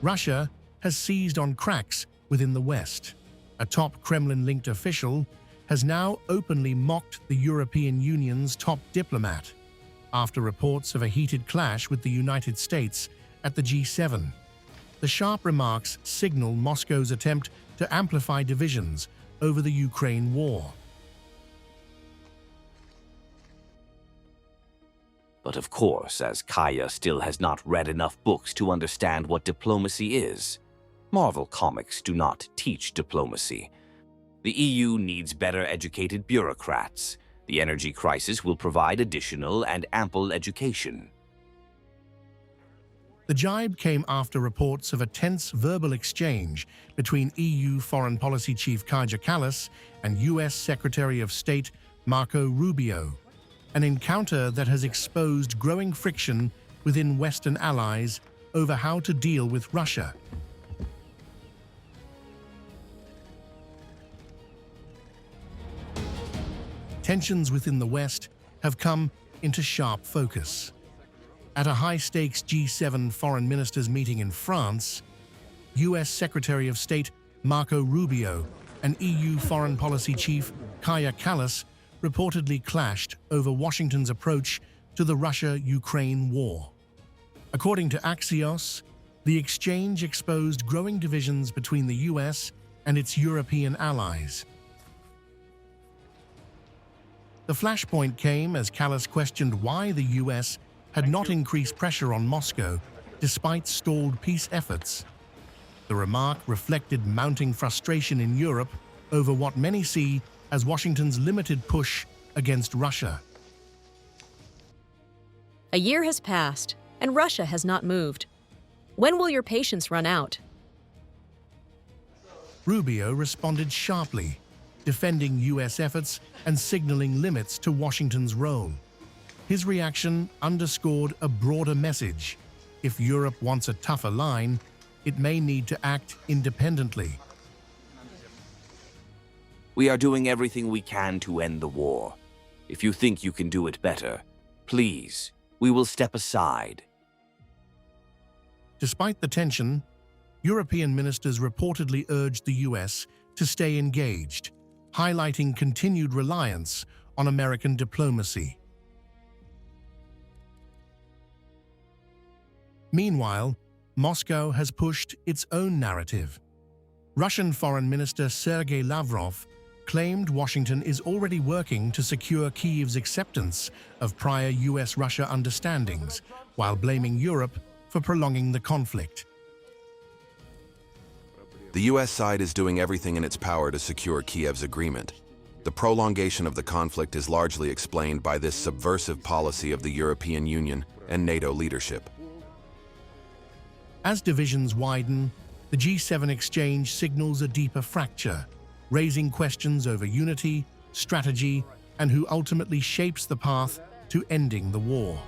Russia has seized on cracks within the West. A top Kremlin-linked official has now openly mocked the European Union's top diplomat after reports of a heated clash with the United States at the G7. The sharp remarks signal Moscow's attempt to amplify divisions over the Ukraine war. But of course, as Kaya still has not read enough books to understand what diplomacy is, Marvel Comics do not teach diplomacy. The EU needs better educated bureaucrats. The energy crisis will provide additional and ample education. The jibe came after reports of a tense verbal exchange between EU Foreign Policy Chief Kallas and US Secretary of State Marco Rubio, an encounter that has exposed growing friction within Western allies over how to deal with Russia. Tensions within the West have come into sharp focus. At a high-stakes G7 foreign ministers meeting in France, US Secretary of State Marco Rubio and EU Foreign Policy Chief Kallas reportedly clashed over Washington's approach to the Russia-Ukraine war. According to Axios, the exchange exposed growing divisions between the US and its European allies. The flashpoint came as Kallas questioned why the US had not increased pressure on Moscow despite stalled peace efforts. The remark reflected mounting frustration in Europe over what many see as Washington's limited push against Russia. A year has passed, and Russia has not moved. When will your patience run out? Rubio responded sharply, defending US efforts and signaling limits to Washington's role. His reaction underscored a broader message. If Europe wants a tougher line, it may need to act independently. We are doing everything we can to end the war. If you think you can do it better, please, we will step aside. Despite the tension, European ministers reportedly urged the US to stay engaged, highlighting continued reliance on American diplomacy. Meanwhile, Moscow has pushed its own narrative. Russian Foreign Minister Sergei Lavrov claimed Washington is already working to secure Kyiv's acceptance of prior US-Russia understandings, while blaming Europe for prolonging the conflict. The U.S. side is doing everything in its power to secure Kiev's agreement. The prolongation of the conflict is largely explained by this subversive policy of the European Union and NATO leadership. As divisions widen, the G7 exchange signals a deeper fracture, raising questions over unity, strategy, and who ultimately shapes the path to ending the war.